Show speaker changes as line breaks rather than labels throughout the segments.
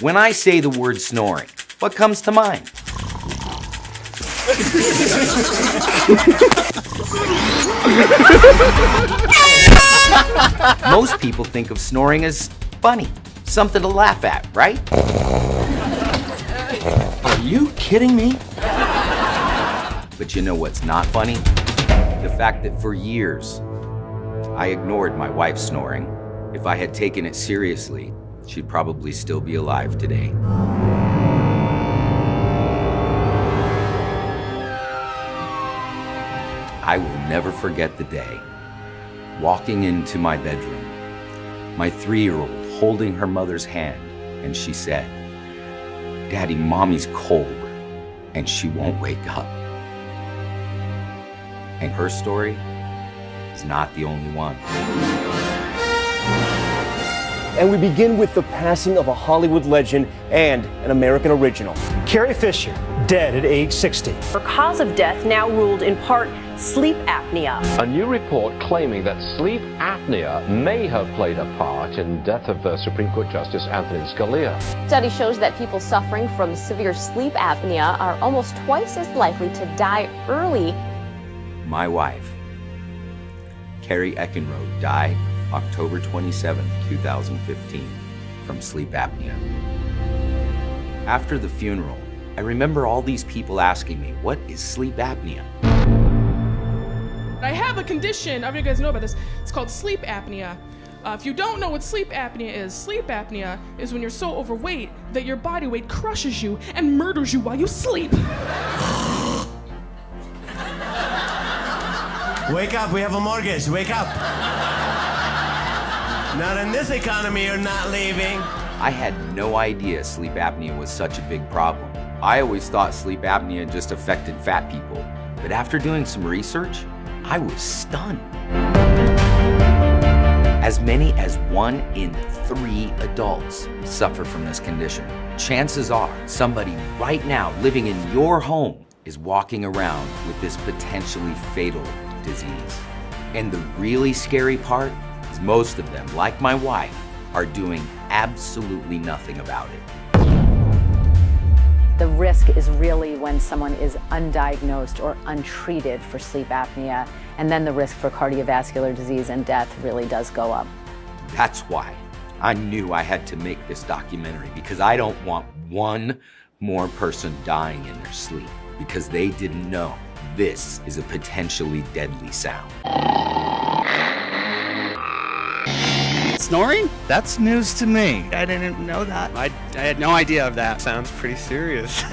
When I say the word snoring, what comes to mind? Most people think of snoring as funny, something to laugh at, right?
Are you kidding me?
But you know what's not funny? The fact that for years, I ignored my wife's snoring. If I had taken it seriously, she'd probably still be alive today. I will never forget the day, walking into my bedroom, my 3-year-old holding her mother's hand, and she said, "Daddy, Mommy's cold, and she won't wake up." And her story is not the only one.
And we begin with the passing of a Hollywood legend and an American original.
Carrie Fisher, dead at age 60.
Her cause of death now ruled in part sleep apnea.
A new report claiming that sleep apnea may have played a part in the death of Supreme Court Justice Anthony Scalia.
Study shows that people suffering from severe sleep apnea are almost twice as likely to die early.
My wife, Carrie Eckenrode, died October 27, 2015, from sleep apnea. After the funeral, I remember all these people asking me, what is sleep apnea?
I have a condition, I don't know if you guys know about this, it's called sleep apnea. If you don't know what sleep apnea is when you're so overweight that your body weight crushes you and murders you while you sleep.
Wake up, we have a mortgage, wake up. Not in this economy, you're not leaving.
I had no idea sleep apnea was such a big problem. I always thought sleep apnea just affected fat people. But after doing some research, I was stunned. As many as 1 in 3 adults suffer from this condition. Chances are somebody right now living in your home is walking around with this potentially fatal disease. And the really scary part is most of them, like my wife, are doing absolutely nothing about it.
The risk is really when someone is undiagnosed or untreated for sleep apnea, and then the risk for cardiovascular disease and death really does go up.
That's why I knew I had to make this documentary, because I don't want one more person dying in their sleep because they didn't know this is a potentially deadly sound.
Snoring? That's news to me. I didn't know that. I had no idea of that. Sounds pretty serious.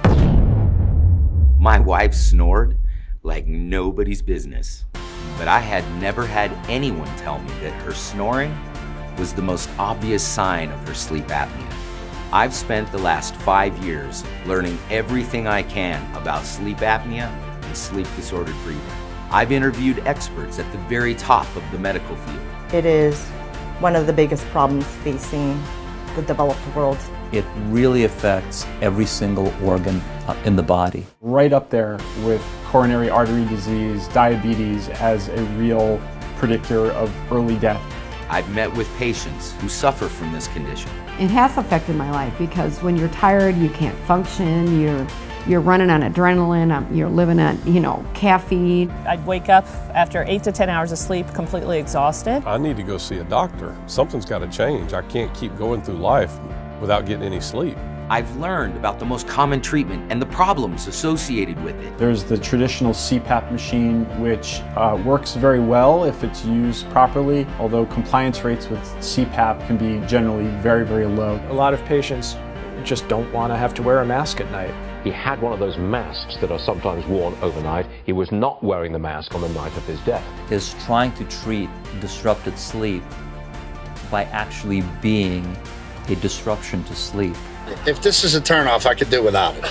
My wife snored like nobody's business, but I had never had anyone tell me that her snoring was the most obvious sign of her sleep apnea. I've spent the last 5 years learning everything I can about sleep apnea and sleep disordered breathing. I've interviewed experts at the very top of the medical field.
It is one of the biggest problems facing the developed world.
It really affects every single organ in the body.
Right up there with coronary artery disease, diabetes as a real predictor of early death.
I've met with patients who suffer from this condition.
It has affected my life because when you're tired, you can't function, you're running on adrenaline, you're living on, caffeine.
I'd wake up after 8 to 10 hours of sleep completely exhausted.
I need to go see a doctor. Something's got to change. I can't keep going through life without getting any sleep.
I've learned about the most common treatment and the problems associated with it.
There's the traditional CPAP machine, which works very well if it's used properly, although compliance rates with CPAP can be generally very, very low.
A lot of patients just don't want to have to wear a mask at night.
He had one of those masks that are sometimes worn overnight. He was not wearing the mask on the night of his death.
Is trying to treat disrupted sleep by actually being a disruption to sleep.
If this is a turnoff, I could do without it.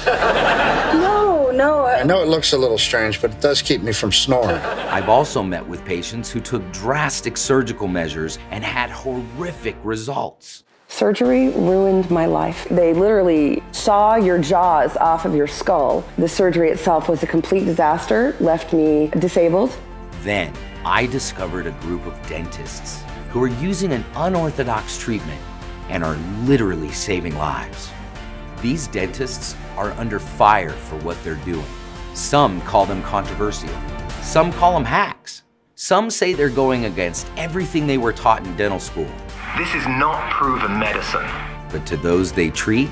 No.
I know it looks a little strange, but it does keep me from snoring.
I've also met with patients who took drastic surgical measures and had horrific results.
Surgery ruined my life. They literally saw your jaws off of your skull. The surgery itself was a complete disaster, left me disabled.
Then I discovered a group of dentists who are using an unorthodox treatment and are literally saving lives. These dentists are under fire for what they're doing. Some call them controversial. Some call them hacks. Some say they're going against everything they were taught in dental school.
This is not proven medicine.
But to those they treat,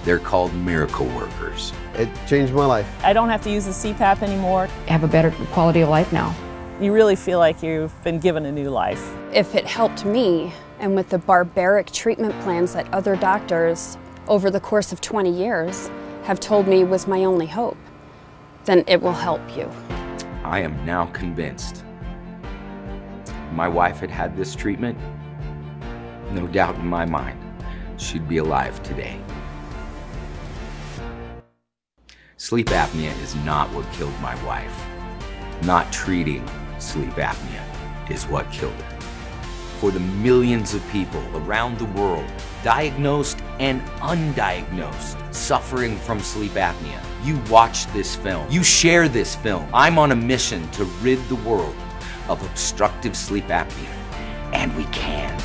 they're called miracle workers.
It changed my life.
I don't have to use the CPAP anymore.
I have a better quality of life now.
You really feel like you've been given a new life.
If it helped me, and with the barbaric treatment plans that other doctors over the course of 20 years have told me was my only hope, then it will help you.
I am now convinced. If my wife had had this treatment, no doubt in my mind, she'd be alive today. Sleep apnea is not what killed my wife. Not treating sleep apnea is what killed her. For the millions of people around the world, diagnosed and undiagnosed, suffering from sleep apnea, you watch this film, you share this film. I'm on a mission to rid the world of obstructive sleep apnea, and we can.